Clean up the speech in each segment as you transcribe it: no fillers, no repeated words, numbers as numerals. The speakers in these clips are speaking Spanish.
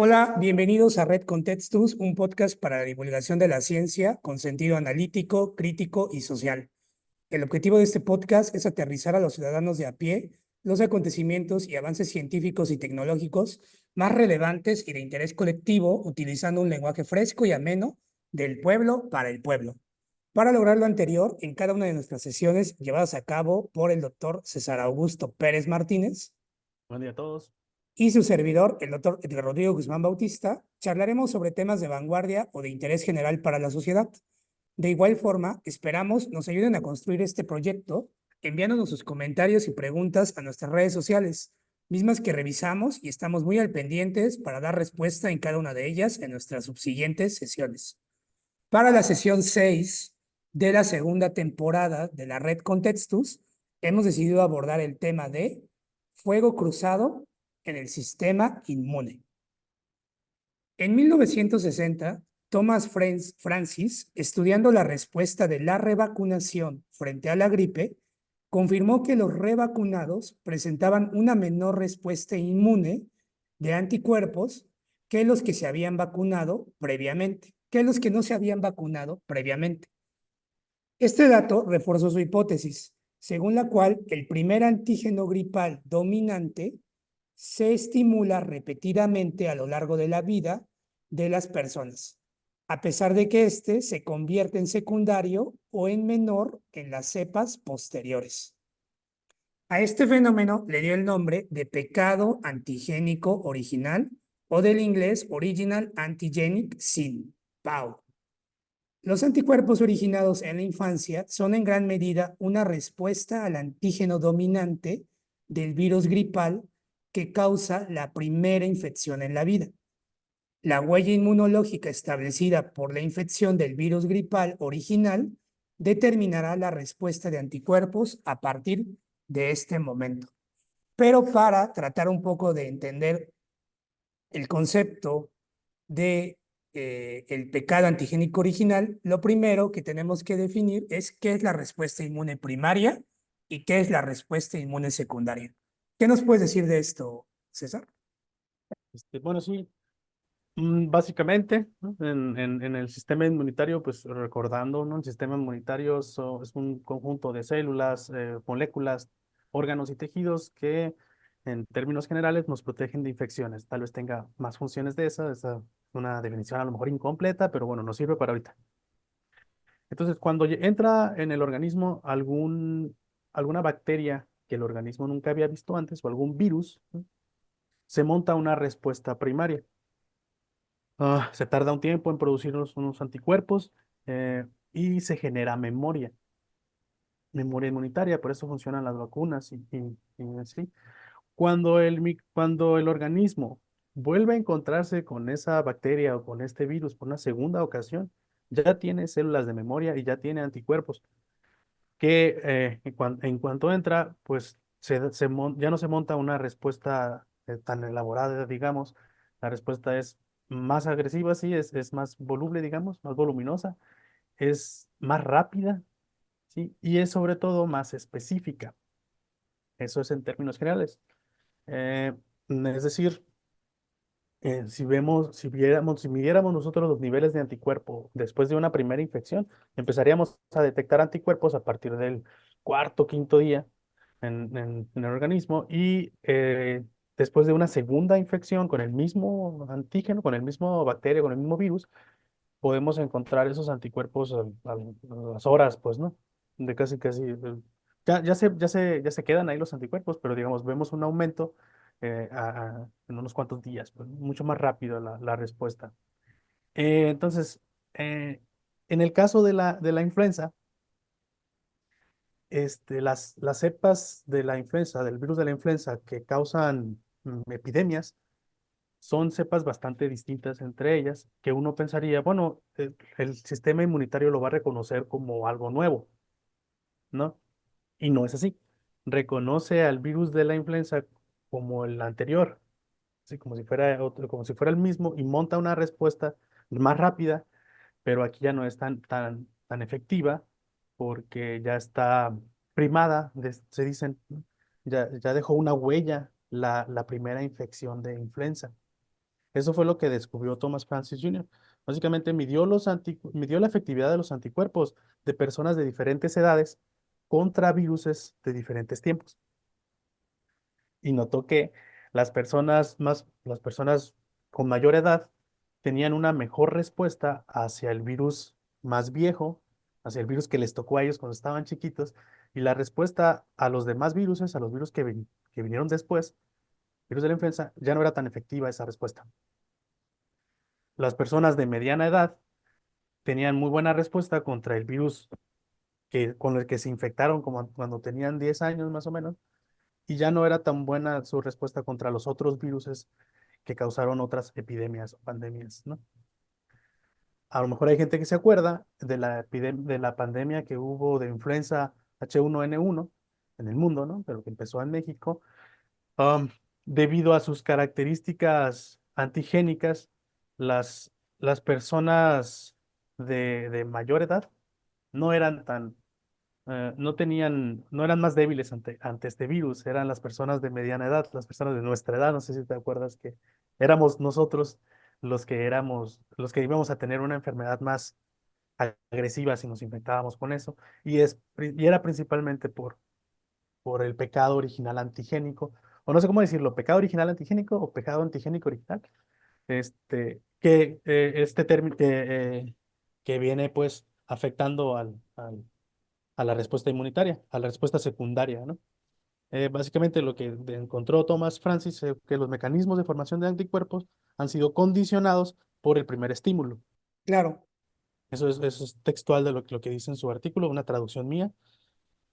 Hola, bienvenidos a Red Contextus, un podcast para la divulgación de la ciencia con sentido analítico, crítico y social. El objetivo de este podcast es aterrizar a los ciudadanos de a pie los acontecimientos y avances científicos y tecnológicos más relevantes y de interés colectivo, utilizando un lenguaje fresco y ameno del pueblo para el pueblo. Para lograr lo anterior, en cada una de nuestras sesiones llevadas a cabo por el doctor César Augusto Pérez Martínez, Buen día a todos. y su servidor, el doctor Edgar Rodrigo Guzmán Bautista, charlaremos sobre temas de vanguardia o de interés general para la sociedad. De igual forma, esperamos nos ayuden a construir este proyecto enviándonos sus comentarios y preguntas a nuestras redes sociales, mismas que revisamos y estamos muy al pendientes para dar respuesta en cada una de ellas en nuestras subsiguientes sesiones. Para la sesión 6 de la segunda temporada de la Red Contextus, hemos decidido abordar el tema de fuego cruzado en el sistema inmune. En 1960, Thomas Francis, estudiando la respuesta de la revacunación frente a la gripe, confirmó que los revacunados presentaban una menor respuesta inmune de anticuerpos que los que se habían vacunado previamente, que los que no se habían vacunado previamente. Este dato reforzó su hipótesis, según la cual el primer antígeno gripal dominante se estimula repetidamente a lo largo de la vida de las personas, a pesar de que éste se convierte en secundario o en menor en las cepas posteriores. A este fenómeno le dio el nombre de pecado antigénico original o del inglés Original Antigenic Sin, PAO. Los anticuerpos originados en la infancia son en gran medida una respuesta al antígeno dominante del virus gripal que causa la primera infección en la vida. La huella inmunológica establecida por la infección del virus gripal original determinará la respuesta de anticuerpos a partir de este momento. Pero para tratar un poco de entender el concepto de el pecado antigénico original, lo primero que tenemos que definir es qué es la respuesta inmune primaria y qué es la respuesta inmune secundaria. ¿Qué nos puedes decir de esto, César? Bueno, sí, básicamente, ¿no? En el sistema inmunitario, pues recordando, ¿no? El sistema inmunitario es un conjunto de células, moléculas, órganos y tejidos que, en términos generales, nos protegen de infecciones. Tal vez tenga más funciones de esa, es una definición a lo mejor incompleta, pero bueno, nos sirve para ahorita. Entonces, cuando entra en el organismo alguna bacteria que el organismo nunca había visto antes o algún virus, ¿no? Se monta una respuesta primaria. Se tarda un tiempo en producir unos anticuerpos eh, y se genera memoria inmunitaria, por eso funcionan las vacunas y así. Cuando el organismo vuelve a encontrarse con esa bacteria o con este virus por una segunda ocasión, ya tiene células de memoria y ya tiene anticuerpos que en cuanto entra, pues ya no se monta una respuesta tan elaborada, digamos. La respuesta es más agresiva, sí, es más voluble, digamos, más voluminosa, es más rápida, sí, y es sobre todo más específica. Eso es en términos generales. Eh, es decir, si midiéramos nosotros los niveles de anticuerpo después de una primera infección, empezaríamos a detectar anticuerpos a partir del cuarto, quinto día en el organismo y después de una segunda infección con el mismo antígeno, con el mismo bacteria, con el mismo virus, podemos encontrar esos anticuerpos a las horas, pues, ¿no? De casi, casi, ya se quedan ahí los anticuerpos, pero digamos, vemos un aumento en unos cuantos días, pues, mucho más rápido la respuesta. Entonces, en el caso de la influenza, las cepas de la influenza, del virus de la influenza que causan epidemias, son cepas bastante distintas entre ellas, que uno pensaría, bueno, el sistema inmunitario lo va a reconocer como algo nuevo, ¿no? Y no es así. Reconoce al virus de la influenza como el anterior, así como si fuera otro, como si fuera el mismo, y monta una respuesta más rápida, pero aquí ya no es tan efectiva, porque ya está primada, se dicen, ¿no? Ya dejó una huella la primera infección de influenza. Eso fue lo que descubrió Thomas Francis Jr. Básicamente midió la efectividad de los anticuerpos de personas de diferentes edades contra viruses de diferentes tiempos. Y notó que las personas con mayor edad tenían una mejor respuesta hacia el virus más viejo, hacia el virus que les tocó a ellos cuando estaban chiquitos, y la respuesta a los demás viruses, a los virus que vinieron después, virus de la influenza, ya no era tan efectiva esa respuesta. Las personas de mediana edad tenían muy buena respuesta contra el virus con el que se infectaron como cuando tenían 10 años más o menos, y ya no era tan buena su respuesta contra los otros viruses que causaron otras epidemias o pandemias, ¿no? A lo mejor hay gente que se acuerda de la pandemia que hubo de influenza H1N1 en el mundo, ¿no? Pero que empezó en México. Um, Debido a sus características antigénicas, las personas de mayor edad no eran no eran más débiles ante este virus, eran las personas de mediana edad, las personas de nuestra edad. No sé si te acuerdas que éramos nosotros los que íbamos a tener una enfermedad más agresiva si nos infectábamos con eso, y era principalmente por el pecado original antigénico, o no sé cómo decirlo, pecado original antigénico o pecado antigénico original, este término que viene pues afectando a la respuesta inmunitaria, a la respuesta secundaria, ¿no? Básicamente lo que encontró Thomas Francis es que los mecanismos de formación de anticuerpos han sido condicionados por el primer estímulo. Claro. Eso es textual de lo que dice en su artículo, una traducción mía.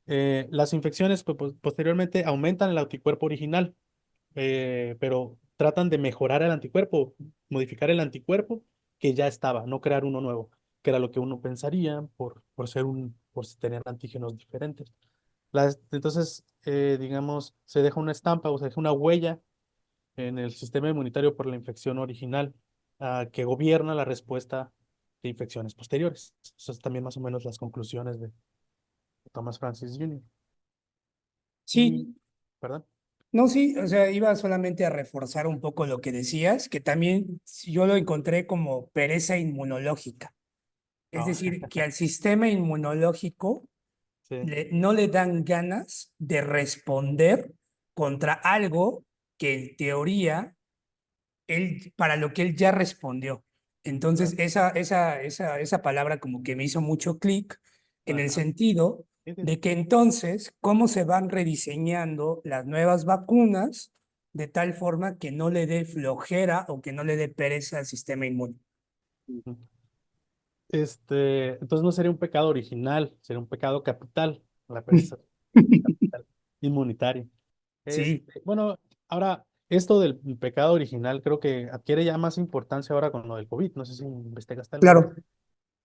Las infecciones posteriormente aumentan el anticuerpo original, pero tratan de mejorar el anticuerpo, modificar el anticuerpo que ya estaba, no crear uno nuevo, que era lo que uno pensaría por tener antígenos diferentes. Entonces, digamos, se deja una estampa o se deja una huella en el sistema inmunitario por la infección original, que gobierna la respuesta de infecciones posteriores. Esas son también más o menos las conclusiones de Thomas Francis Jr. Y, Sí, perdón. no, sí, o sea, iba solamente a reforzar un poco lo que decías, que también yo lo encontré como pereza inmunológica. Es Ah, decir, que al sistema inmunológico sí, no le dan ganas de responder contra algo que en teoría para lo que él ya respondió. Entonces, claro. esa palabra como que me hizo mucho clic en el Ajá. sentido Sí, sí, de que entonces, ¿cómo se van rediseñando las nuevas vacunas de tal forma que no le dé flojera o que no le dé pereza al sistema inmune? ujú. Entonces no sería un pecado original, sería un pecado capital, la pereza capital inmunitaria. Sí, Bueno, ahora, esto del pecado original creo que adquiere ya más importancia ahora con lo del COVID. No sé si investigaste algo de claro. eso.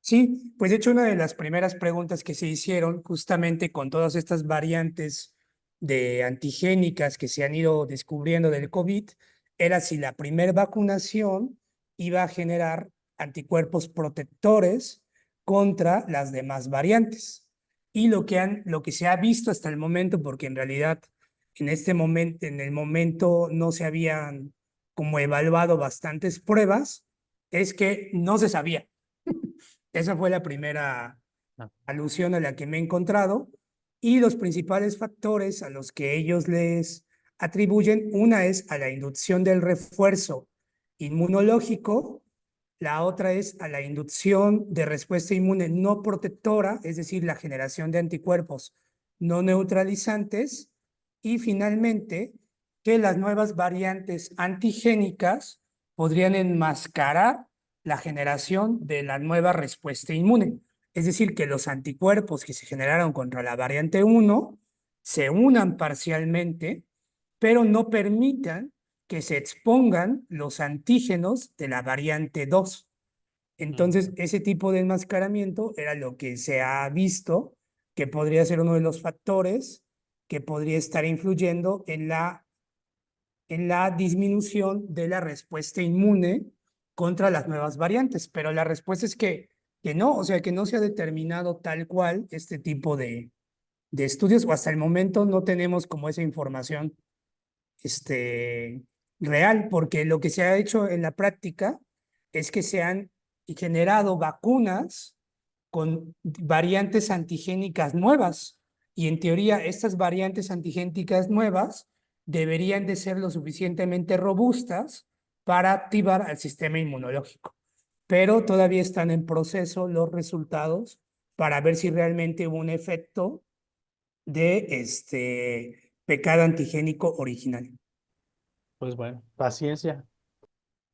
Sí, pues de hecho una de las primeras preguntas que se hicieron justamente con todas estas variantes de antigénicas que se han ido descubriendo del COVID era si la primera vacunación iba a generar anticuerpos protectores contra las demás variantes. Y lo que se ha visto hasta el momento, porque en realidad en este momento, en el momento no se habían como evaluado bastantes pruebas, es que no se sabía. Esa fue la primera Ah, alusión a la que me he encontrado. Y los principales factores a los que ellos les atribuyen, una es a la inducción del refuerzo inmunológico, la otra es a la inducción de respuesta inmune no protectora, es decir, la generación de anticuerpos no neutralizantes, y finalmente que las nuevas variantes antigénicas podrían enmascarar la generación de la nueva respuesta inmune. Es decir, que los anticuerpos que se generaron contra la variante 1 se unan parcialmente, pero no permitan que se expongan los antígenos de la variante 2. Entonces, ujú, ese tipo de enmascaramiento era lo que se ha visto que podría ser uno de los factores que podría estar influyendo en la disminución de la respuesta inmune contra las nuevas variantes. Pero la respuesta es que no, o sea, que no se ha determinado tal cual este tipo de estudios, o hasta el momento no tenemos como esa información este, real, porque lo que se ha hecho en la práctica es que se han generado vacunas con variantes antigénicas nuevas. Y en teoría, estas variantes antigénicas nuevas deberían de ser lo suficientemente robustas para activar al sistema inmunológico. Pero todavía están en proceso los resultados para ver si realmente hubo un efecto de este pecado antigénico original. Pues bueno, paciencia,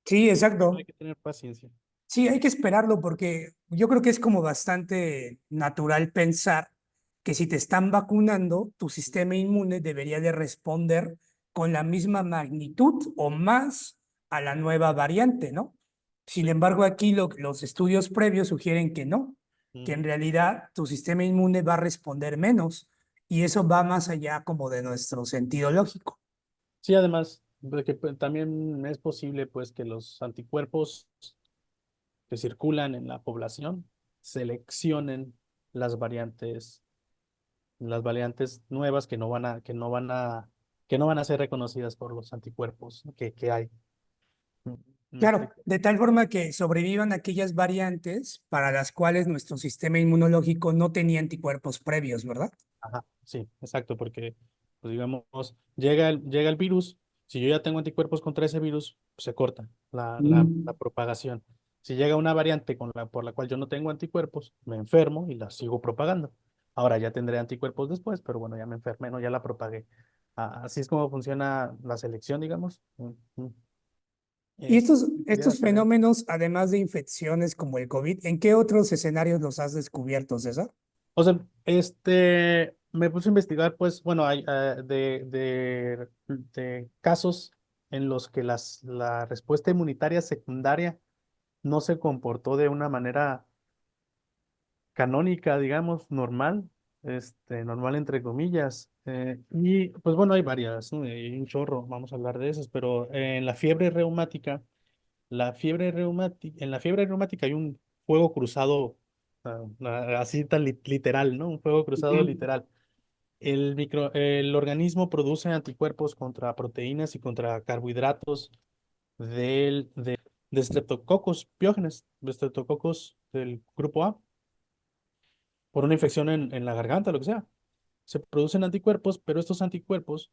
Sí, hay exacto. que tener paciencia. Sí, hay que esperarlo porque yo creo que es como bastante natural pensar que si te están vacunando, tu sistema inmune debería de responder con la misma magnitud o más a la nueva variante, ¿no? Sin Sí. embargo, aquí los estudios previos sugieren que no, que en Ujú. realidad tu sistema inmune va a responder menos y eso va más allá como de nuestro sentido lógico. Sí, además, de que pues, también es posible pues que los anticuerpos que circulan en la población seleccionen las las variantes nuevas que no van a ser reconocidas por los anticuerpos que hay. ¿Me Claro, explico? de tal forma que sobrevivan aquellas variantes para las cuales nuestro sistema inmunológico no tenía anticuerpos previos, ¿verdad? Ajá, sí, exacto, porque, pues digamos, llega el virus, si yo ya tengo anticuerpos contra ese virus, pues, se corta la Mm. propagación. Si llega una variante por la cual yo no tengo anticuerpos, me enfermo y la sigo propagando. Ahora ya tendré anticuerpos después, pero bueno, ya me enfermé, no, ya la propagué. Así es como funciona la selección, digamos. Y Es, estos pudiera ser eso. fenómenos, además de infecciones como el COVID, ¿en qué otros escenarios los has descubierto, César? O sea, me puse a investigar, pues, bueno, hay de casos en los que la respuesta inmunitaria secundaria no se comportó de una manera canónica, digamos, normal, normal entre comillas. Y pues bueno, hay varias, ¿no? Hay un chorro, vamos a hablar de esas, pero en la fiebre reumática, en la fiebre reumática hay un fuego cruzado, así tan literal, ¿no? Un fuego cruzado Ujú. literal. El organismo produce anticuerpos contra proteínas y contra carbohidratos de Streptococcus piógenes, de Streptococcus del grupo A, por una infección en la garganta, lo que sea. Se producen anticuerpos, pero estos anticuerpos,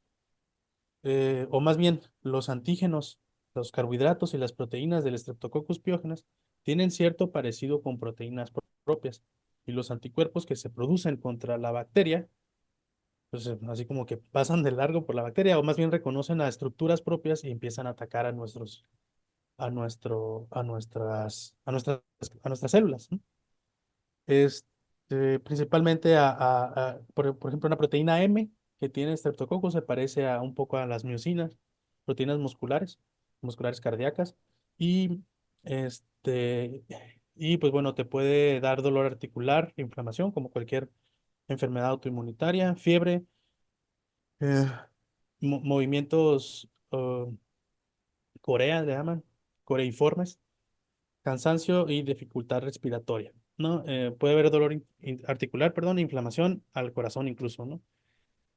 o más bien los antígenos, los carbohidratos y las proteínas del Streptococcus piógenes, tienen cierto parecido con proteínas propias. Y los anticuerpos que se producen contra la bacteria pues así como que pasan de largo por la bacteria, o más bien reconocen a estructuras propias y empiezan a atacar a nuestras células, ¿no? Principalmente por ejemplo, una proteína M que tiene Streptococcus se parece un poco a las miosinas, proteínas musculares cardíacas, y este, y pues bueno, te puede dar dolor articular, inflamación, como cualquier enfermedad autoinmunitaria, fiebre, eh, movimientos corea, le llaman, coreiformes, cansancio y dificultad respiratoria, ¿no? Puede haber dolor articular, perdón, inflamación al corazón incluso, ¿no?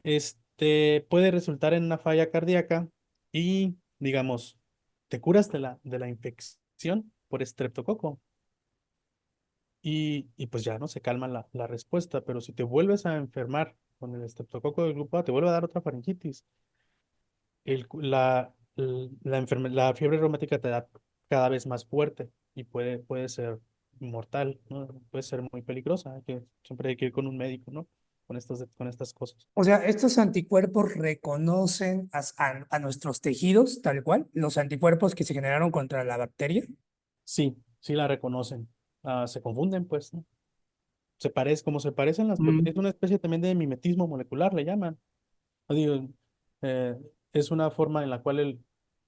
Puede resultar en una falla cardíaca y, digamos, te curas de la infección por estreptococo y pues ya, ¿no? Se calma la respuesta, pero si te vuelves a enfermar con el estreptococo del grupo A, te vuelve a dar otra faringitis la fiebre reumática te da cada vez más fuerte y puede ser mortal, ¿no? Puede ser muy peligrosa. Siempre hay que ir con un médico, ¿no? Con estas cosas. O sea, estos anticuerpos reconocen a nuestros tejidos tal cual, los anticuerpos que se generaron contra la bacteria. Sí, sí la reconocen. Se confunden, pues, ¿no? Como se parecen las proteínas. Es Mm. una especie también de mimetismo molecular, le llaman. No digo, eh, es una forma en la cual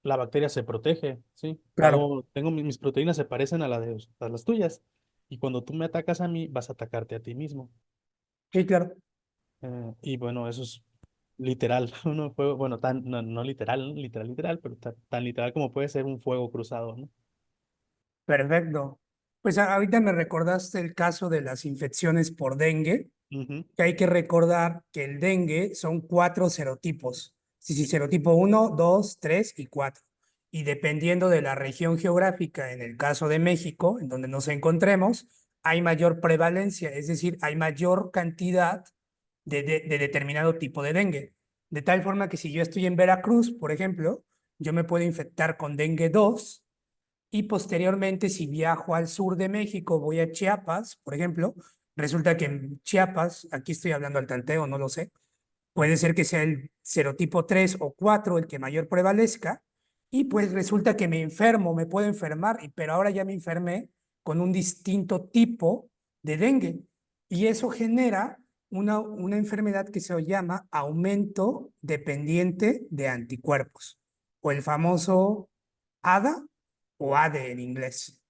la bacteria se protege, ¿sí? Claro, Mis proteínas se parecen a las tuyas. Y cuando tú me atacas a mí, vas a atacarte a ti mismo. sí, claro. Y bueno, eso es literal. Bueno, no literal, literal, pero tan literal como puede ser un fuego cruzado, ¿no? Perfecto. Pues ahorita me recordaste el caso de las infecciones por dengue, Ujú. que hay que recordar que el dengue son cuatro serotipos. Sí, sí, serotipo uno, 2, 3 y 4. y dependiendo de la región geográfica, en el caso de México, en donde nos encontremos, hay mayor prevalencia, es decir, hay mayor cantidad de determinado tipo de dengue. De tal forma que si yo estoy en Veracruz, por ejemplo, yo me puedo infectar con dengue 2 y posteriormente si viajo al sur de México, voy a Chiapas, por ejemplo, resulta que en Chiapas, aquí estoy hablando al tanteo, no lo sé, puede ser que sea el serotipo 3 o 4 el que mayor prevalezca y pues resulta que me enfermo, me puedo enfermar, pero ahora ya me enfermé con un distinto tipo de dengue y eso genera una enfermedad que se llama aumento dependiente de anticuerpos o el famoso ADA o ADE en inglés,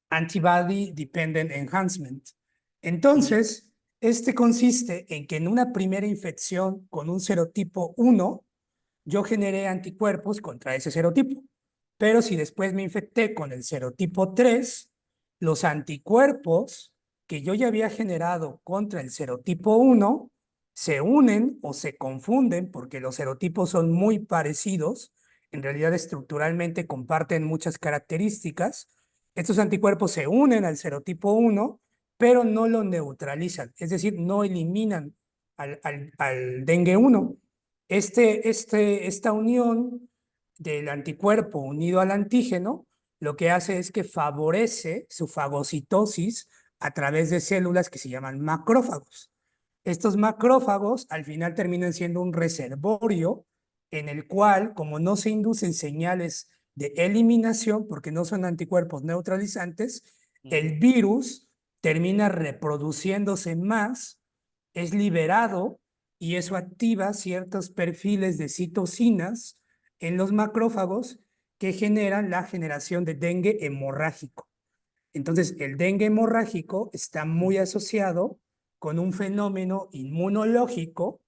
Antibody Dependent Enhancement. Y Entonces, este consiste en que en una primera infección con un serotipo 1, yo generé anticuerpos contra ese serotipo. Pero si después me infecté con el serotipo 3, los anticuerpos que yo ya había generado contra el serotipo 1 se unen o se confunden porque los serotipos son muy parecidos, en realidad estructuralmente comparten muchas características. Estos anticuerpos se unen al serotipo 1, pero no lo neutralizan, es decir, no eliminan al dengue 1. Esta unión del anticuerpo unido al antígeno lo que hace es que favorece su fagocitosis a través de células que se llaman macrófagos. Estos macrófagos al final terminan siendo un reservorio en el cual, como no se inducen señales de eliminación, porque no son anticuerpos neutralizantes, ujú. el virus termina reproduciéndose más, es liberado y eso activa ciertos perfiles de citocinas en los macrófagos que generan la generación de dengue hemorrágico. Entonces, el dengue hemorrágico está muy asociado con un fenómeno inmunológico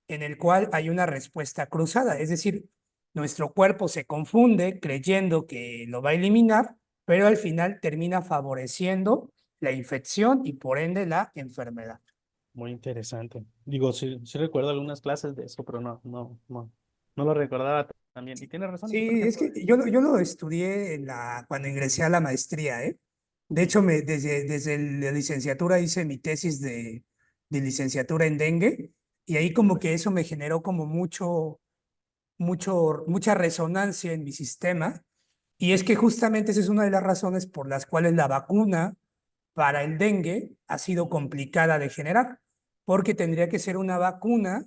en el cual hay una respuesta cruzada, es decir, nuestro cuerpo se confunde creyendo que lo va a eliminar, pero al final termina favoreciendo la infección y por ende la enfermedad. Muy interesante. Digo, sí, sí recuerdo algunas clases de eso, pero no lo recordaba también. Y tienes razón, por Sí, es ejemplo, que yo lo estudié cuando ingresé a la maestría, ¿eh? De hecho, desde la licenciatura hice mi tesis de licenciatura en dengue y ahí como que eso me generó como mucha resonancia en mi sistema. Y es que justamente esa es una de las razones por las cuales la vacuna para el dengue ha sido complicada de generar, porque tendría que ser una vacuna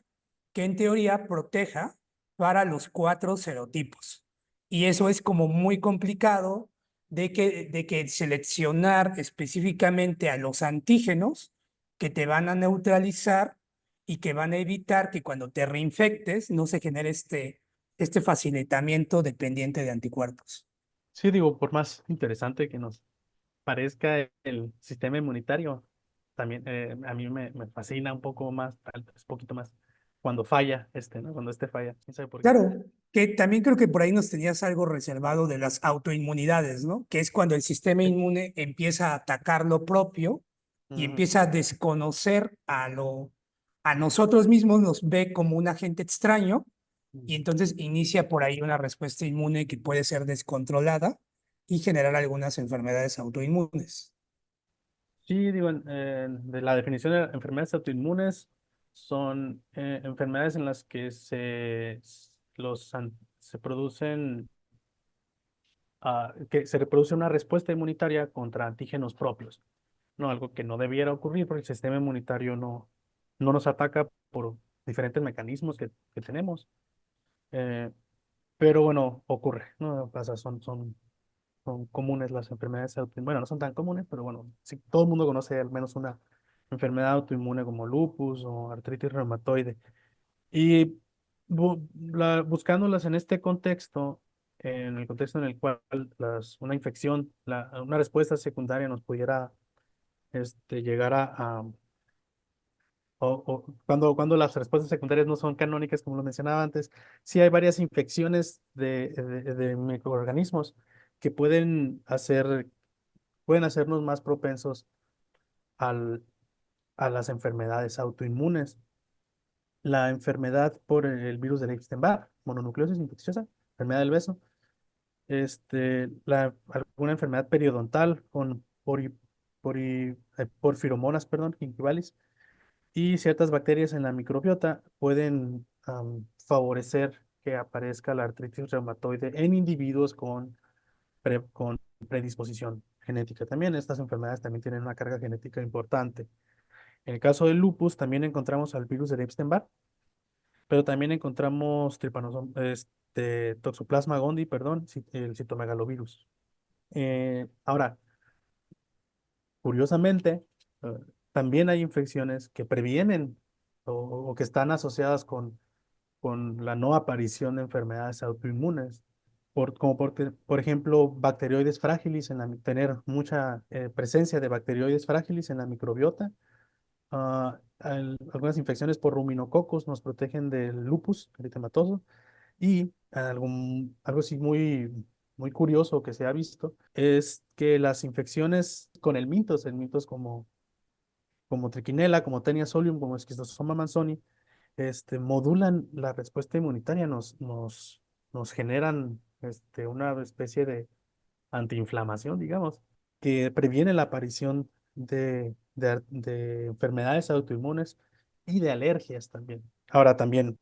que en teoría proteja para los 4 serotipos. Y eso es como muy complicado de que seleccionar específicamente a los antígenos que te van a neutralizar y que van a evitar que cuando te reinfectes no se genere este facilitamiento dependiente de anticuerpos. sí, digo, por más interesante que nos parezca el sistema inmunitario, también a mí me fascina un poco más, tal vez un poquito más, cuando falla ¿no? Cuando este falla, quién sabe por qué. Claro, que también creo que por ahí nos tenías algo reservado de las autoinmunidades, ¿no? Que es cuando el sistema Sí. inmune empieza a atacar lo propio y Ujú. empieza a desconocer a nosotros mismos, nos ve como un agente extraño y Ujú. entonces inicia por ahí una respuesta inmune que puede ser descontrolada y generar algunas enfermedades autoinmunes. Sí, digo, de la definición de enfermedades autoinmunes son enfermedades en las que se producen, que se reproduce una respuesta inmunitaria contra antígenos propios, ¿no? Algo que no debiera ocurrir porque el sistema inmunitario no nos ataca por diferentes mecanismos que tenemos. Eh, pero bueno, ocurre, ¿no? Pasa, son comunes las enfermedades autoinmunes. Bueno, no son tan comunes, pero bueno, sí, todo el mundo conoce al menos una enfermedad autoinmune como lupus o artritis reumatoide. Y buscándolas en este contexto, en el contexto en el cual una infección, una respuesta secundaria nos pudiera llegar cuando las respuestas secundarias no son canónicas, como lo mencionaba antes, sí hay varias infecciones de microorganismos que pueden hacernos más propensos al, a las enfermedades autoinmunes. La enfermedad por el virus del Epstein-Barr, mononucleosis infecciosa, enfermedad del beso, alguna enfermedad periodontal con porfiromonas, perdón, gingivalis, y ciertas bacterias en la microbiota pueden favorecer que aparezca la artritis reumatoide en individuos con predisposición genética. También estas enfermedades también tienen una carga genética importante. En el caso del lupus también encontramos al virus de Epstein-Barr, pero también encontramos Toxoplasma gondii, perdón, el citomegalovirus. Ahora, curiosamente, eh, también hay infecciones que previenen o que están asociadas con la no aparición de enfermedades autoinmunes, por ejemplo, bacteroides frágiles, tener mucha presencia de bacteroides frágiles en la microbiota. Algunas infecciones por ruminococos nos protegen del lupus eritematoso. Y algo así muy curioso que se ha visto es que las infecciones con el mintos como Trichinella, como Taenia solium, como Schistosoma manzoni, modulan la respuesta inmunitaria, nos generan una especie de antiinflamación, digamos, que previene la aparición de enfermedades autoinmunes y de alergias también. Ahora también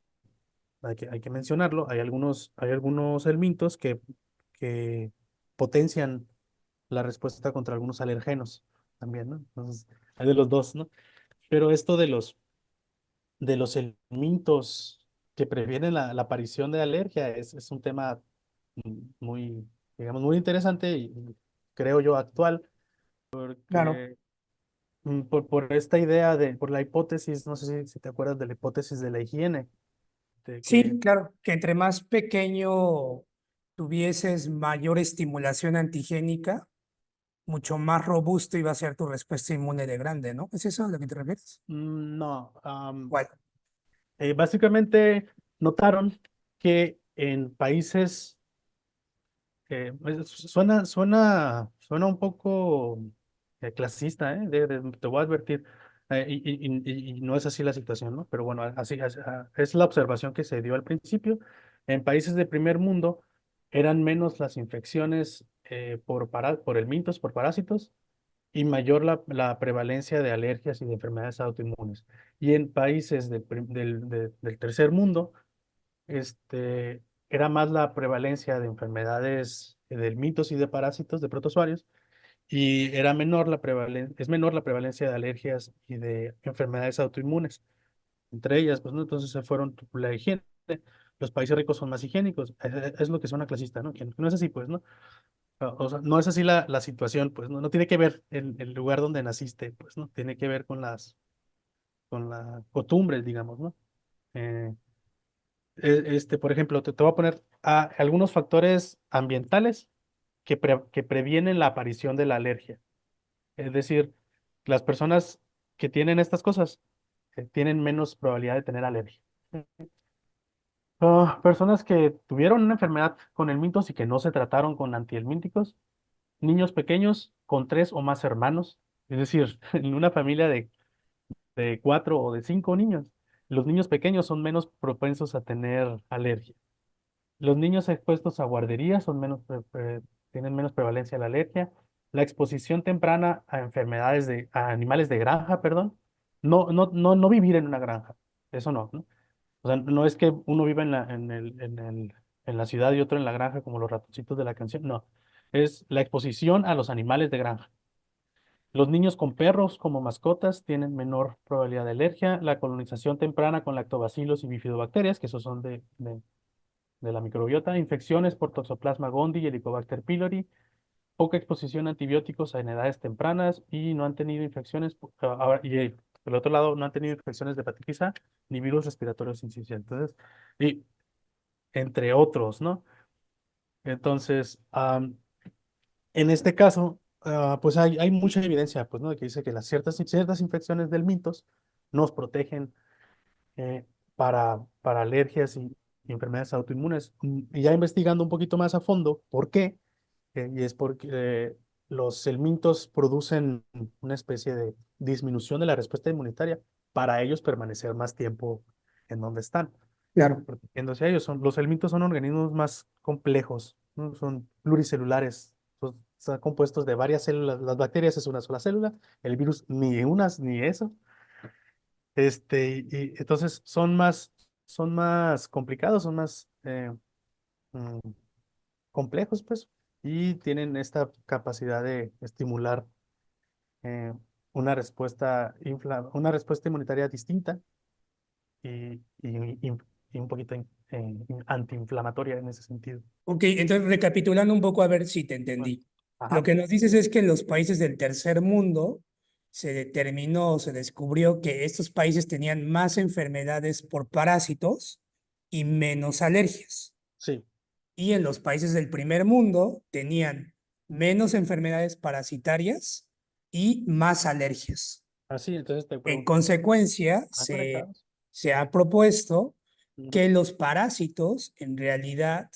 hay que mencionarlo, hay algunos helmintos que potencian la respuesta contra algunos alergenos también, ¿no? Entonces, hay de los dos, ¿no? Pero esto de los helmintos que previenen la aparición de alergia es un tema muy, digamos, muy interesante y creo yo actual, Claro. que por esta idea por la hipótesis, no sé si te acuerdas de la hipótesis de la higiene, de que Sí, claro, que entre más pequeño tuvieses mayor estimulación antigénica, mucho más robusto iba a ser tu respuesta inmune de grande, ¿no? ¿Es eso a lo que te refieres? no, ¿Cuál? básicamente notaron que en países, suena un poco clasista, ¿eh? Te voy a advertir, y no es así la situación, ¿no? Pero bueno, es la observación que se dio al principio. En países de primer mundo eran menos las infecciones por helmintos, por parásitos, y mayor la prevalencia de alergias y de enfermedades autoinmunes. Y en países del tercer mundo, este, era más la prevalencia de enfermedades del mitos y de parásitos, de protozoarios, y es menor la prevalencia de alergias y de enfermedades autoinmunes. Entre ellas, pues, ¿no? Entonces se fueron la higiene. Los países ricos son más higiénicos. Es lo que suena clasista, ¿no? Que no es así, pues, ¿no? O sea, no es así la situación, pues, ¿no? No tiene que ver el lugar donde naciste, pues, ¿no? Tiene que ver con las costumbres, digamos, ¿no? Eh, por ejemplo, te voy a poner algunos factores ambientales que previenen la aparición de la alergia. Es decir, las personas que tienen estas cosas tienen menos probabilidad de tener alergia. Personas que tuvieron una enfermedad con helmintos y que no se trataron con antihelmínticos, niños pequeños con 3 o más hermanos, es decir, en una familia de 4 o de 5 niños, los niños pequeños son menos propensos a tener alergia. Los niños expuestos a guarderías tienen menos prevalencia de la alergia. La exposición temprana a a animales de granja, perdón. No vivir en una granja. Eso no, ¿no? O sea, no es que uno viva en la ciudad y otro en la granja como los ratoncitos de la canción. No. Es la exposición a los animales de granja. Los niños con perros como mascotas tienen menor probabilidad de alergia. La colonización temprana con lactobacilos y bifidobacterias, que esos son de la microbiota, infecciones por Toxoplasma gondii y Helicobacter pylori, poca exposición a antibióticos en edades tempranas y no han tenido infecciones, por el otro lado, no han tenido infecciones de hepatitis A ni virus respiratorios sinciciales. Entonces, y entre otros, ¿no? Entonces, en este caso, pues hay mucha evidencia, pues, ¿no? Que dice que las ciertas infecciones del mitos nos protegen eh, para alergias y enfermedades autoinmunes. Y ya investigando un poquito más a fondo, ¿por qué? Y es porque los helmintos producen una especie de disminución de la respuesta inmunitaria para ellos permanecer más tiempo en donde están, Claro. protegiéndose a ellos. Los helmintos son organismos más complejos ¿no? Son pluricelulares, están compuestos de varias células. Las bacterias es una sola célula, el virus ni unas ni eso. Y entonces son más complicados, son más mm, complejos, pues, y tienen esta capacidad de estimular eh, una respuesta inmunitaria distinta y, y- y- y un poquito antiinflamatoria en ese sentido. Ok, entonces recapitulando un poco a ver si te Bueno, entendí. Lo ajá, que nos dices es que en los países del tercer mundo se determinó, se descubrió que estos países tenían más enfermedades por parásitos y menos alergias. sí, Y en los países del primer mundo tenían menos enfermedades parasitarias y más alergias. así, entonces te En pregunto, consecuencia, ¿están conectados? se ha propuesto Ujú. que los parásitos en realidad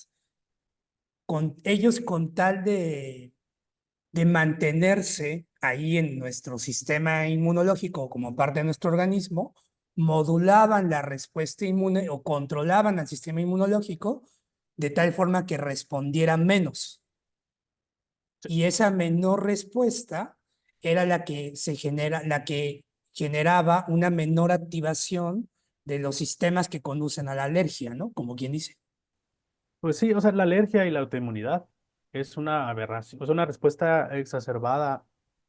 ellos con tal de mantenerse ahí en nuestro sistema inmunológico como parte de nuestro organismo, modulaban la respuesta inmune o controlaban al sistema inmunológico de tal forma que respondiera menos. Sí. Y esa menor respuesta era la que generaba una menor activación de los sistemas que conducen a la alergia, ¿no? Como quien dice. Pues sí, o sea, la alergia y la autoinmunidad es una aberración, es una respuesta exacerbada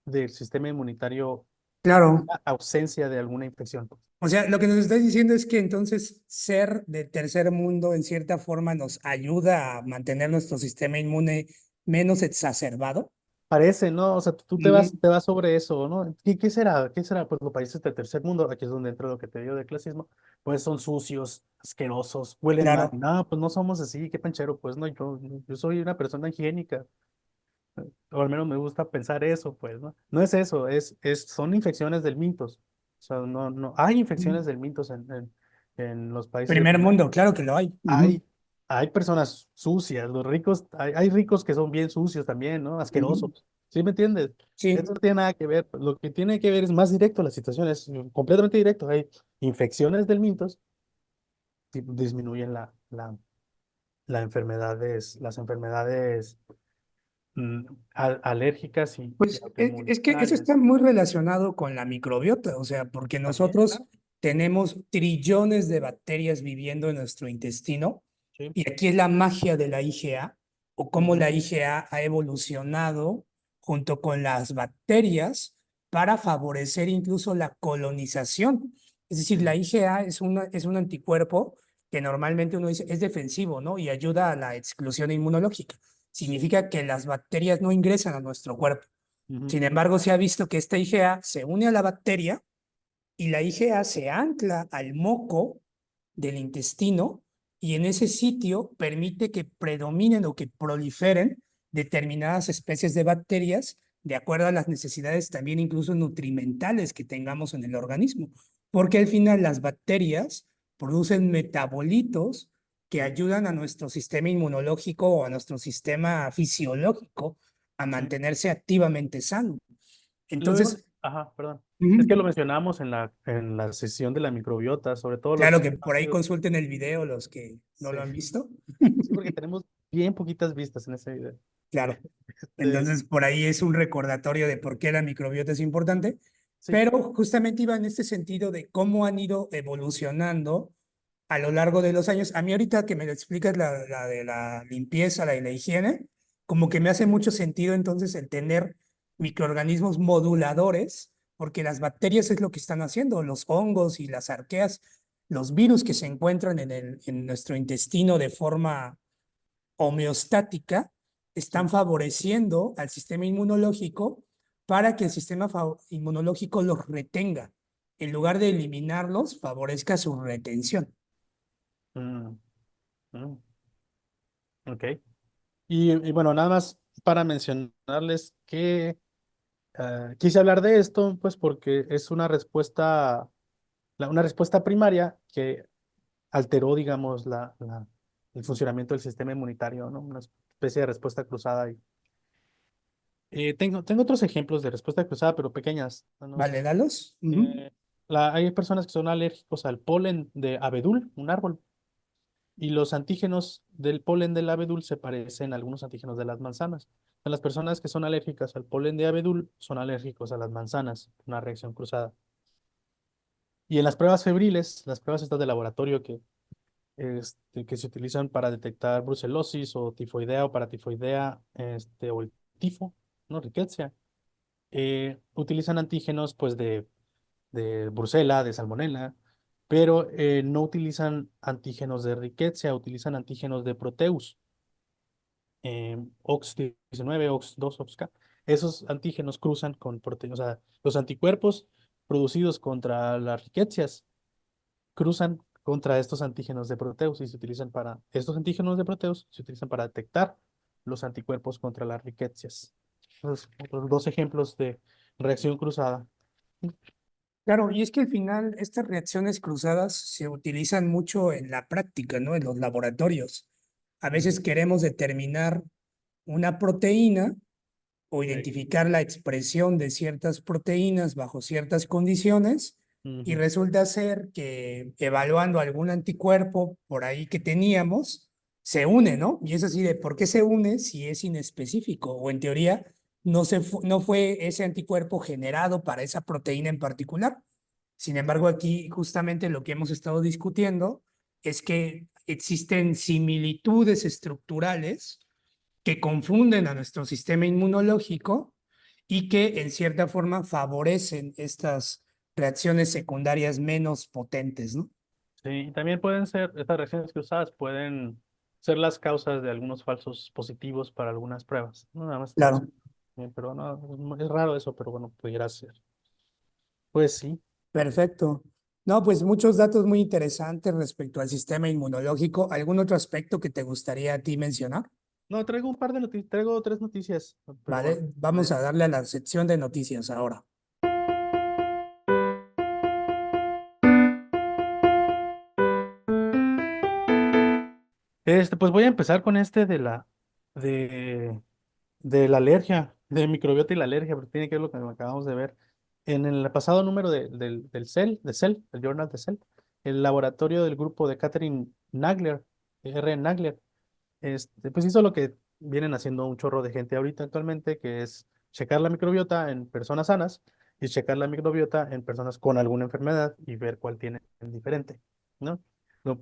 del sistema inmunitario Claro. a ausencia de alguna infección. O sea, lo que nos estás diciendo es que entonces ser de tercer mundo en cierta forma nos ayuda a mantener nuestro sistema inmune menos exacerbado. Parece, ¿no? O sea, tú Ujú. te vas sobre eso, ¿no? ¿Qué será? ¿Qué será? Pues los países del tercer mundo, aquí es donde entra lo que te digo de clasismo, pues son sucios, asquerosos, huelen mal. Claro. No, pues no somos así, qué panchero, pues no, yo soy una persona higiénica, o al menos me gusta pensar eso, pues, ¿no? No es eso, son infecciones del mitos. O sea, hay infecciones del mitos en los países del Primer primer mundo, mundo. claro que lo hay. Ujú. Hay, hay personas sucias, los ricos, hay ricos que son bien sucios también, ¿no? Ujú. Asquerosos. ¿Sí me entiendes? Esto Sí. no tiene nada que ver. Lo que tiene que ver es más directo la situación, es completamente directo. Hay infecciones del mintos y disminuyen las enfermedades mm, alérgicas y Pues es que eso autoinmunitarias. está muy relacionado con la microbiota, o sea, porque También, nosotros claro. tenemos trillones de bacterias viviendo en nuestro intestino Sí. y aquí es la magia de la IgA o cómo Ujú, la IgA ha evolucionado junto con las bacterias para favorecer incluso la colonización. Es decir, la ujú, IgA es un anticuerpo que normalmente uno dice es defensivo, ¿no? Y ayuda a la exclusión inmunológica. sí. Significa que las bacterias no ingresan a nuestro cuerpo. Ujú, Sin embargo, se ha visto que esta IgA se une a la bacteria y la IgA se ancla al moco del intestino y en ese sitio permite que predominen o que proliferen determinadas especies de bacterias de acuerdo a las necesidades también incluso nutrimentales que tengamos en el organismo. Porque al final las bacterias producen metabolitos que sí. ayudan a nuestro sistema inmunológico o a nuestro sistema fisiológico a Sí. mantenerse activamente sano. Lo vemos, Entonces, ajá, perdón. Es que lo ujú, mencionamos en la sesión de la microbiota, sobre todo claro los que por ahí ácidos. consulten el video los que no Sí, lo han visto. sí, porque tenemos bien poquitas vistas en ese video. Claro. Este, Entonces, por ahí es un recordatorio de por qué la microbiota es importante, sí, pero justamente iba en este sentido de cómo han ido evolucionando a lo largo de los años. A mí ahorita que me lo explicas la de la limpieza, la de la higiene, como que me hace mucho sentido entonces el tener microorganismos moduladores, porque las bacterias es lo que están haciendo, los hongos y las arqueas, los virus que se encuentran en nuestro intestino de forma homeostática sí. están favoreciendo al sistema inmunológico para que el sistema inmunológico los retenga. En lugar de eliminarlos, favorezca su retención. Mm, mm, ok. Y bueno, nada más para mencionarles que quise hablar de esto, pues porque es una respuesta, una respuesta primaria que alteró, digamos, el funcionamiento del sistema inmunitario, ¿no? Una especie de respuesta cruzada. Tengo otros ejemplos de respuesta cruzada, pero pequeñas, ¿no? ¿Vale, Dalos? Hay personas que son alérgicos al polen de abedul, un árbol. Y los antígenos del polen del abedul se parecen a algunos antígenos de las manzanas. Las personas que son alérgicas al polen de abedul son alérgicos a las manzanas, una reacción cruzada. Y en las pruebas febriles, las pruebas estas de laboratorio que se utilizan para detectar brucelosis o tifoidea o paratifoidea, o el tifo, ¿no? Rickettsia, utilizan antígenos pues de Brucela, de Salmonella, pero no utilizan antígenos de Rickettsia, utilizan antígenos de Proteus, OX19, OX2, OXK. Esos antígenos cruzan con proteínas, o sea, los anticuerpos producidos contra las Rickettsias cruzan contra estos antígenos de Proteus y se utilizan para, estos antígenos de Proteus se utilizan para detectar los anticuerpos contra las Rickettsias. Entonces, otros dos ejemplos de reacción cruzada. Claro, y es que al final estas reacciones cruzadas se utilizan mucho en la práctica, ¿no? En los laboratorios. A veces Ujú. queremos determinar una proteína o Sí. identificar la expresión de ciertas proteínas bajo ciertas condiciones y Ujú. resulta ser que evaluando algún anticuerpo por ahí que teníamos, se une, ¿no? Y es así de por qué se une si es inespecífico o en teoría no fue ese anticuerpo generado para esa proteína en particular. Sin embargo, aquí justamente lo que hemos estado discutiendo es que existen similitudes estructurales que confunden a nuestro sistema inmunológico y que en cierta forma favorecen estas reacciones secundarias menos potentes, ¿no? Sí, y también pueden ser, estas reacciones cruzadas pueden ser las causas de algunos falsos positivos para algunas pruebas. No nada más estamos, Claro, pero no, es raro eso, pero bueno, pudiera ser. Pues sí. perfecto. No, pues muchos datos muy interesantes respecto al sistema inmunológico. ¿Algún otro aspecto que te gustaría a ti mencionar? No, traigo un par de noticias, traigo tres noticias, pero bueno. Vale, vamos a darle a la sección de noticias ahora. Pues voy a empezar con de, de la alergia, de microbiota y la alergia, porque tiene que ver lo que acabamos de ver. En el pasado número del Cell, el Journal de Cell, el laboratorio del grupo de Catherine Nagler, R. Nagler, pues hizo lo que vienen haciendo un chorro de gente ahorita actualmente, que es checar la microbiota en personas sanas y checar la microbiota en personas con alguna enfermedad y ver cuál tiene diferente, ¿no? Lo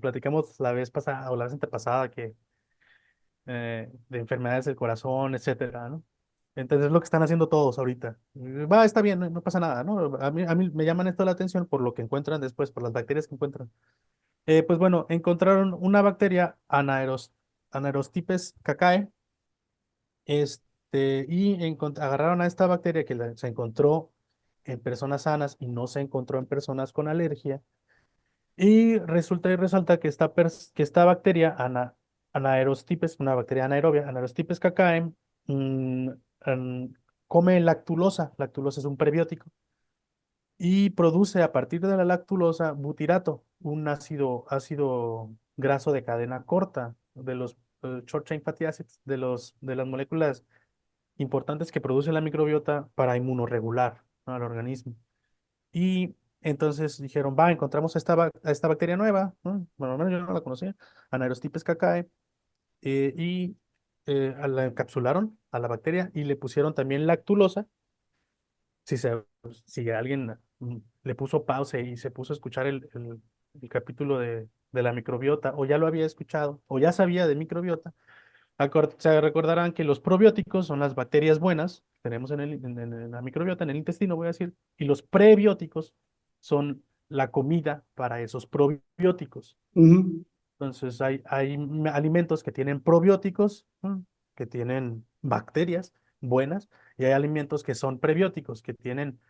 platicamos la vez pasada o la vez antepasada que de enfermedades del corazón, etcétera, ¿no? Entonces es lo que están haciendo todos ahorita. Va, está bien, no pasa nada, ¿no? A mí me llaman esto la atención por lo que encuentran después, por las bacterias que encuentran. Pues bueno, encontraron una bacteria Anaerostipes cacae, y agarraron a esta bacteria que se encontró en personas sanas y no se encontró en personas con alergia. Y resulta y resalta que que esta bacteria, Anaerostipes, una bacteria anaerobia, Anaerostipes cacae, mm, mm, come lactulosa. Lactulosa es un prebiótico y produce a partir de la lactulosa butirato, un ácido graso de cadena corta de los short chain fatty acids, de las moléculas importantes que produce la microbiota para inmunorregular, ¿no? Al organismo. Y entonces dijeron, va, encontramos a esta bacteria nueva, ¿no? Bueno, al menos yo no la conocía, Anaerostipes cacae, y la encapsularon a la bacteria y le pusieron también lactulosa. Si alguien le puso pausa y se puso a escuchar el capítulo de la microbiota, o ya lo había escuchado, o ya sabía de microbiota, se recordarán que los probióticos son las bacterias buenas que tenemos en la microbiota, en el intestino, voy a decir, y los prebióticos son la comida para esos probióticos. Ujú. Entonces, hay alimentos que tienen probióticos, que tienen bacterias buenas, y hay alimentos que son prebióticos, que tienen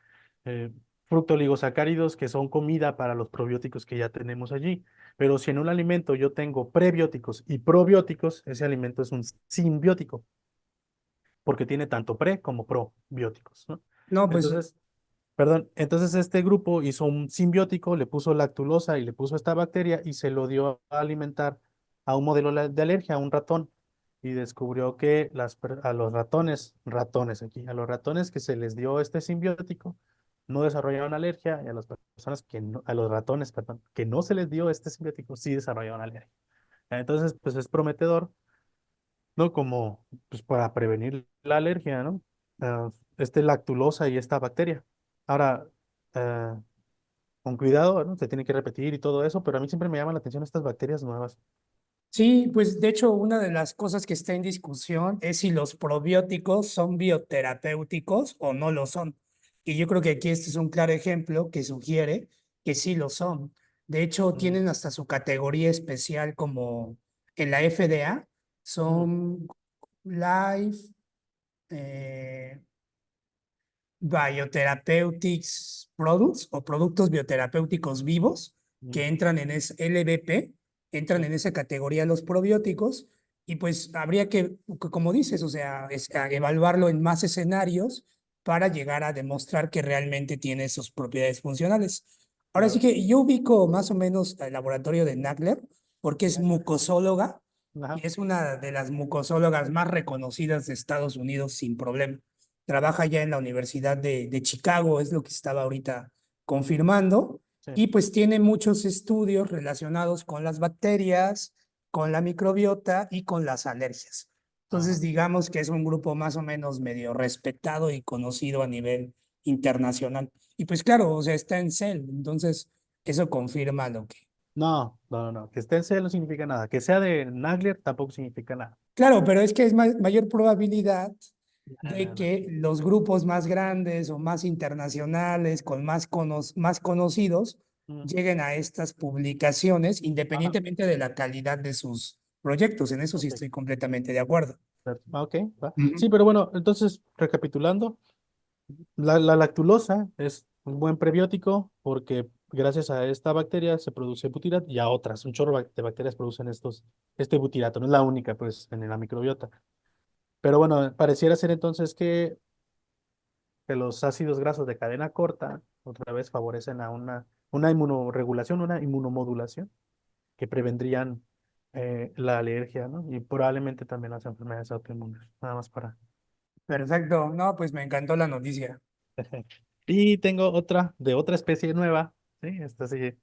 eh, fructoligosacáridos, que son comida para los probióticos que ya tenemos allí. Pero si en un alimento yo tengo prebióticos y probióticos, ese alimento es un simbiótico, porque tiene tanto pre como probióticos, ¿no? No, pues Entonces, perdón, entonces este grupo hizo un simbiótico, le puso lactulosa y le puso esta bacteria y se lo dio a alimentar a un modelo de alergia, a un ratón, y descubrió que a los ratones aquí, a los ratones que se les dio este simbiótico, no desarrollaron alergia, y a las personas a los ratones, perdón, que no se les dio este simbiótico, sí desarrollaron alergia. Entonces, pues es prometedor, ¿no? Como pues para prevenir la alergia, ¿no? Lactulosa y esta bacteria. Ahora, eh, con cuidado, ¿no? Se tiene que repetir y todo eso, pero a mí siempre me llaman la atención estas bacterias nuevas. Sí, pues de hecho una de las cosas que está en discusión es si los probióticos son bioterapéuticos o no lo son. Y yo creo que aquí este es un claro ejemplo que sugiere que sí lo son. De hecho, Mm, tienen hasta su categoría especial como en la FDA, mm, son Life, eh, Biotherapeutics Products o productos bioterapéuticos vivos mm, que entran en ese LBP, entran sí, en esa categoría los probióticos y pues habría que, como dices, o sea, evaluarlo en más escenarios para llegar a demostrar que realmente tiene sus propiedades funcionales. Ahora sí claro. que yo ubico más o menos el laboratorio de Nagler porque es mucosóloga Ajá, y es una de las mucosólogas más reconocidas de Estados Unidos sin problema. Trabaja ya en la Universidad de Chicago, es lo que estaba ahorita confirmando, sí. y pues tiene muchos estudios relacionados con las bacterias, con la microbiota y con las alergias. Entonces, Ajá. digamos que es un grupo más o menos medio respetado y conocido a nivel internacional. Y pues claro, o sea, está en Cell, entonces eso confirma lo que... No, no, no, no. Que esté en C no significa nada. Que sea de Nagler tampoco significa nada. Claro, pero es que es mayor probabilidad No, de no, no. que los grupos más grandes o más internacionales, con más conocidos, Mm, lleguen a estas publicaciones, ajá, independientemente de la calidad de sus proyectos. En eso sí ok. estoy completamente de acuerdo. Ok, va. Ujú. Sí, pero bueno, entonces, recapitulando, la lactulosa es un buen prebiótico porque gracias a esta bacteria se produce butirato y a otras, un chorro de bacterias producen este butirato, no es la única, pues, en la microbiota. Pero bueno, pareciera ser entonces que los ácidos grasos de cadena corta otra vez favorecen a una inmunoregulación, una inmunomodulación que prevendrían la alergia, ¿no? Y probablemente también las enfermedades autoinmunes, nada más para... Perfecto. No, pues me encantó la noticia. Y tengo otra de otra especie nueva, ¿sí? Esta sí,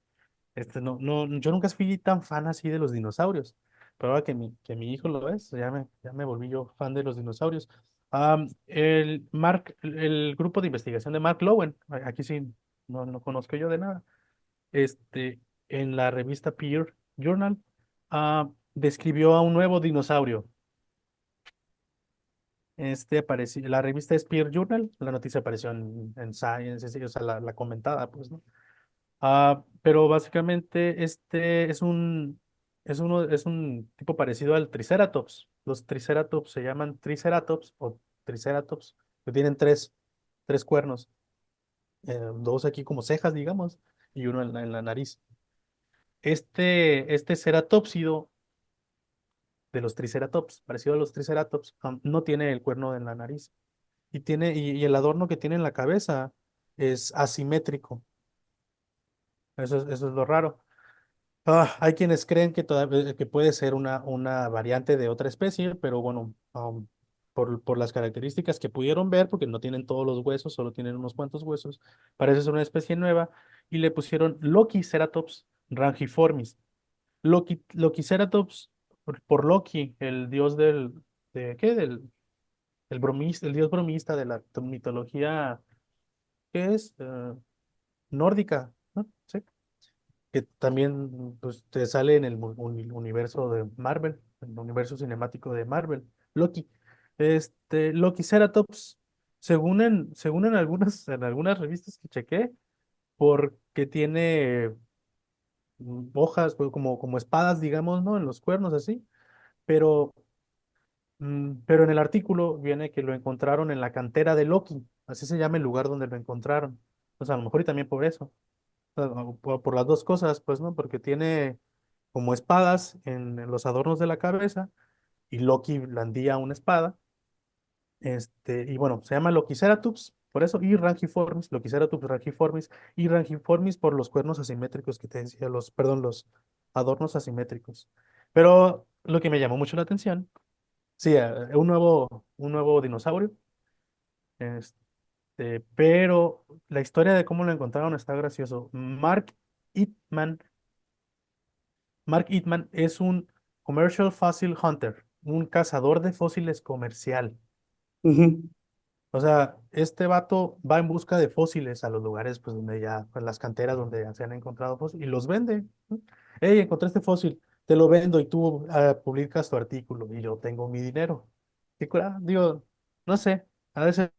no, no, yo nunca fui tan fan así de los dinosaurios, pero ahora que mi hijo lo es, ya me volví yo fan de los dinosaurios. El grupo de investigación de Mark Lowen, aquí sí no conozco yo de nada, este, en la revista Peer Journal, describió a un nuevo dinosaurio. La revista es Peer Journal, la noticia apareció en Science, sí, o sea, la comentada, pues, ¿no? Pero básicamente es un tipo parecido al Triceratops. Los Triceratops se llaman Triceratops o Triceratops, que tienen tres cuernos, dos aquí como cejas, digamos, y uno en la nariz. Este ceratópsido de los Triceratops, parecido a los Triceratops, no tiene el cuerno en la nariz y el adorno que tiene en la cabeza es asimétrico. Eso es lo raro. Hay quienes creen que puede ser una variante de otra especie, pero bueno, por las características que pudieron ver, porque no tienen todos los huesos, solo tienen unos cuantos huesos, parece ser una especie nueva, y le pusieron Lokiceratops rangiformis. Lokiceratops por Loki, el dios ¿qué? El bromista, el dios bromista de la mitología, ¿qué es? Nórdica, ¿no? Sí, que también pues, te sale en el universo de Marvel, en el universo cinemático de Marvel, Loki. Lokiceratops, según en algunas revistas que chequé, porque tiene hojas pues, como espadas, digamos, ¿no? En los cuernos así, pero, pero en el artículo viene que lo encontraron en la cantera de Loki, así se llama el lugar donde lo encontraron. O sea, a lo mejor y también por eso. O por las dos cosas, pues, ¿no? Porque tiene como espadas en los adornos de la cabeza y Loki blandía una espada. Y bueno, se llama Lokiceratops, por eso, y Rangiformis, Lokiceratops rangiformis, y Rangiformis por los cuernos asimétricos que te decía, perdón, los adornos asimétricos. Pero lo que me llamó mucho la atención, sí, un nuevo dinosaurio, pero la historia de cómo lo encontraron está gracioso. Mark Eatman es un Commercial Fossil Hunter, un cazador de fósiles comercial. Ujú. O sea, este vato va en busca de fósiles a los lugares, pues, donde ya, pues, las canteras donde ya se han encontrado fósiles, y los vende, ¿no? Hey, encontré este fósil, te lo vendo y tú publicas tu artículo y yo tengo mi dinero. Qué cura, digo, no sé, ha de ser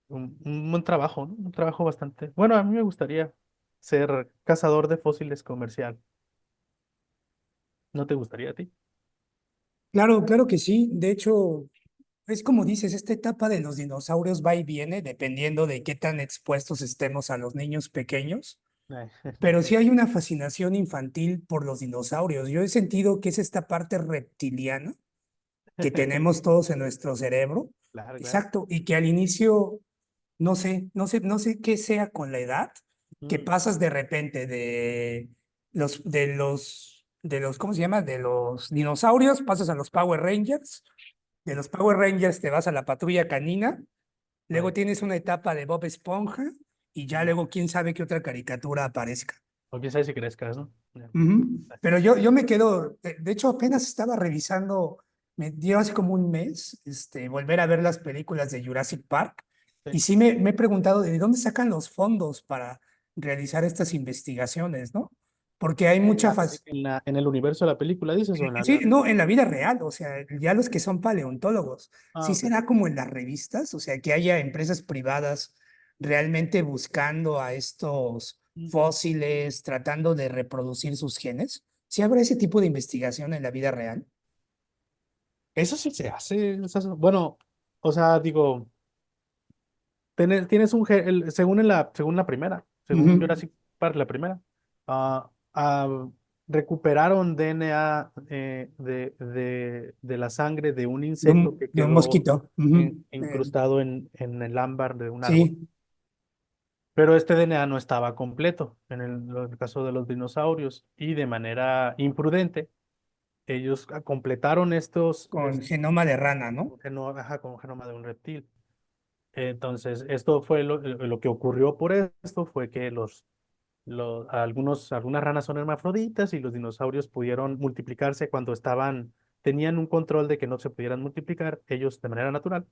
un buen trabajo, ¿no? Un trabajo bastante. Bueno, a mí me gustaría ser cazador de fósiles comercial. ¿No te gustaría a ti? Claro, claro que sí. De hecho, es como dices, esta etapa de los dinosaurios va y viene dependiendo de qué tan expuestos estemos a los niños pequeños. Eh, Pero sí hay una fascinación infantil por los dinosaurios. Yo he sentido que es esta parte reptiliana que tenemos todos en nuestro cerebro. Claro, claro. Exacto. Y que al inicio, no sé qué sea con la edad, que Mm, pasas de repente ¿cómo se llama? De los dinosaurios, pasas a los Power Rangers. De los Power Rangers te vas a la Patrulla Canina. Luego eh, tienes una etapa de Bob Esponja. Y ya mm. luego quién sabe qué otra caricatura aparezca. O quién sabe si crezcas, ¿no? Ya. Ujú. Pero yo me quedo, de hecho apenas estaba revisando, me dio hace como un mes, volver a ver las películas de Jurassic Park y Sí. sí me he preguntado de dónde sacan los fondos para realizar estas investigaciones, ¿no? Porque hay mucha En el universo de la película, dices, o en la sí, vida. no, en la vida real, o sea, ya los que son paleontólogos, Ah, sí ok. será como en las revistas, o sea, que haya empresas privadas realmente buscando a estos Mm. fósiles, tratando de reproducir sus genes. ¿Sí habrá ese tipo de investigación en la vida real? Eso sí se hace. Bueno, o sea, digo, tienes según la primera, según Ujú. Jurassic Park, la primera, ah, recuperaron DNA de la sangre de un De insecto un, que de un quedó mosquito. Ujú. incrustado en el ámbar de un árbol. Sí, Pero este DNA no estaba completo en el caso de los dinosaurios y de manera imprudente, ellos completaron con genoma de rana, ¿no? ajá, con genoma de un reptil. Entonces, esto fue lo que ocurrió por esto, fue que algunas ranas son hermafroditas y los dinosaurios pudieron multiplicarse cuando tenían un control de que no se pudieran multiplicar ellos de manera natural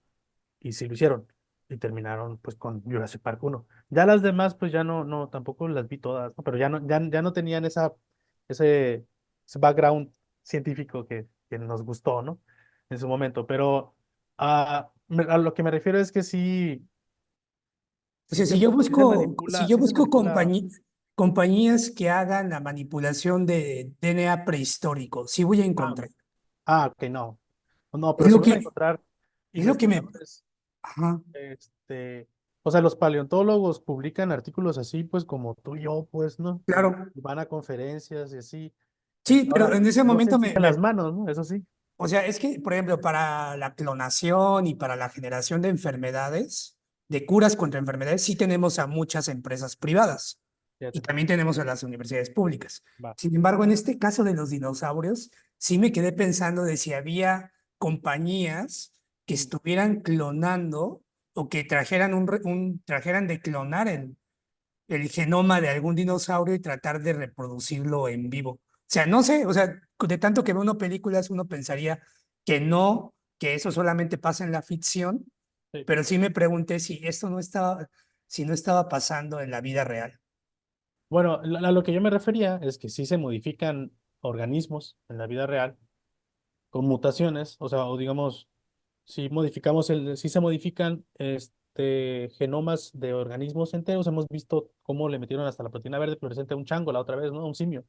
y sí lo hicieron y terminaron pues con Jurassic Park 1. Ya las demás pues ya no, tampoco las vi todas, ¿no? Pero ya no tenían ese, ese background científico que nos gustó, ¿no? En su momento, pero a lo que me refiero es que sí, O sí sea, se, si yo sí se busco, si manipula, yo sí se busco manipula. compañías que hagan la manipulación de DNA prehistórico, sí voy a Ah, encontrar. ok, no. No, Es pero sí lo vas a que, encontrar es lo que me... investigadores. Ajá, Este, o sea, los paleontólogos publican artículos así, pues como tú y yo, pues, ¿no? claro. Y van a conferencias y así. Sí, pero Ahora, en ese no se momento ensucian las manos, ¿no? Eso sí, o sea, es que, por ejemplo, para la clonación y para la generación de enfermedades, de curas contra enfermedades, sí tenemos a muchas empresas privadas y fíjate, también tenemos a las universidades públicas. va. Sin embargo, en este caso de los dinosaurios, sí me quedé pensando de si había compañías que Mm. estuvieran clonando o que trajeran trajeran de clonar el genoma de algún dinosaurio y tratar de reproducirlo en vivo. O sea, no sé, o sea, de tanto que ve uno películas, uno pensaría que no, que eso solamente pasa en la ficción, Sí. pero sí me pregunté si esto no estaba, si no estaba pasando en la vida real. Bueno, a lo que yo me refería es que sí se modifican organismos en la vida real con mutaciones, o sea, o digamos, si se modifican genomas de organismos enteros, hemos visto cómo le metieron hasta la proteína verde fluorescente a un chango la otra vez, ¿no? A un simio.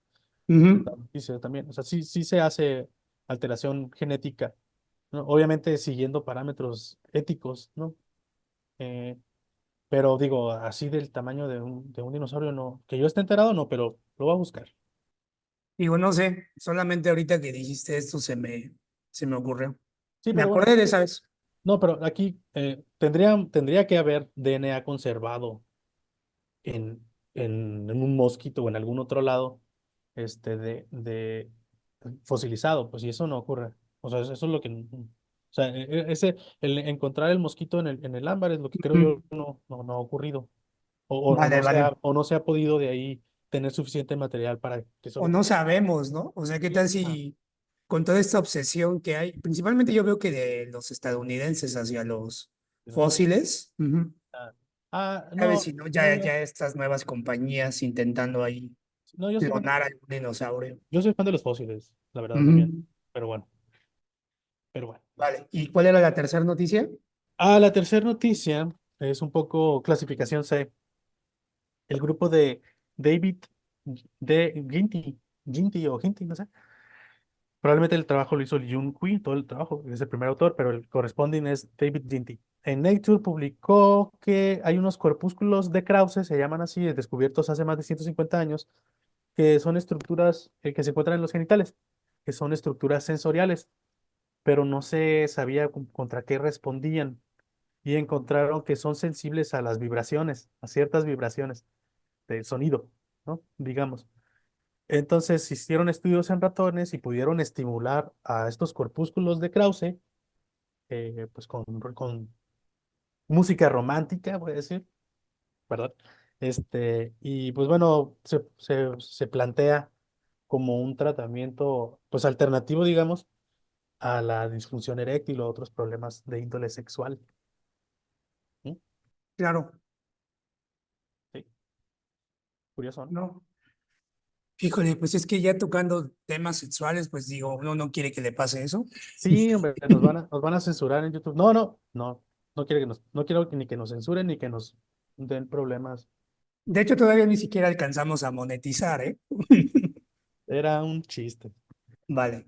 Ujú. Dice también, o sea, sí se hace alteración genética, ¿no? Obviamente siguiendo parámetros éticos, ¿no? Eh, pero digo, así del tamaño de un dinosaurio, no, que yo esté enterado, no, pero lo voy a buscar. Digo, no sé, solamente ahorita que dijiste esto se me ocurrió. Sí, Me pero bueno, acordé de esa vez. no, pero aquí tendría que haber DNA conservado en un mosquito o en algún otro lado, de fosilizado, pues y eso no ocurre. O sea, eso es lo que, o sea, el encontrar el mosquito en el ámbar es lo que creo Ujú. yo no ha ocurrido. O Vale, vale. no se ha podido de ahí tener suficiente material para que O eso... no sabemos, ¿no? O sea, ¿qué Sí, tal ajá, si con toda esta obsesión que hay, principalmente yo veo que de los estadounidenses hacia los dinosaurios. fósiles, ujú, Ah, sabes no, si no, no, ya estas nuevas compañías intentando ahí no, clonar algún dinosaurio. yo soy fan de los fósiles, la verdad también. Ujú. Pero bueno, pero bueno. Vale, ¿y cuál era la tercera noticia? La tercera noticia es un poco clasificación C. El grupo de David de Ginty o Ginty, no sé. Probablemente el trabajo lo hizo Jun Kui, todo el trabajo, es el primer autor, pero el corresponding es David Ginty. En Nature publicó que hay unos corpúsculos de Krause, se llaman así, descubiertos hace más de 150 años, que son estructuras que se encuentran en los genitales, que son estructuras sensoriales, pero no se sabía contra qué respondían y encontraron que son sensibles a las vibraciones, a ciertas vibraciones de sonido, ¿no? Digamos. Entonces hicieron estudios en ratones y pudieron estimular a estos corpúsculos de Krause, pues con música romántica, voy a decir, ¿verdad? Y pues bueno, se plantea como un tratamiento, pues alternativo, digamos, a la disfunción eréctil o otros problemas de índole sexual. ¿Sí? Claro, Sí, curioso, ¿no? no. Híjole, pues es que ya tocando temas sexuales, pues digo, uno no quiere que le pase eso. Sí, hombre, nos van a censurar en YouTube. No quiero no quiero ni que nos censuren ni que nos den problemas. De hecho, todavía ni siquiera alcanzamos a monetizar, ¿eh? Era un chiste. Vale.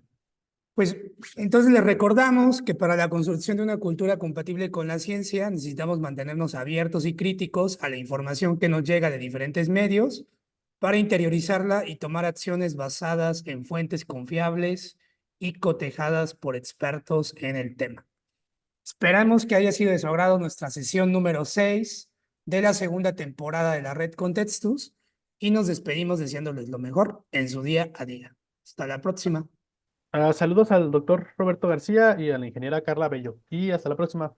Pues entonces les recordamos que para la construcción de una cultura compatible con la ciencia necesitamos mantenernos abiertos y críticos a la información que nos llega de diferentes medios para interiorizarla y tomar acciones basadas en fuentes confiables y cotejadas por expertos en el tema. Esperamos que haya sido de su agrado nuestra sesión número 6 de la segunda temporada de la Red Contextus y nos despedimos deseándoles lo mejor en su día a día. Hasta la próxima. Saludos al doctor Roberto García y a la ingeniera Carla Bello. Y hasta la próxima.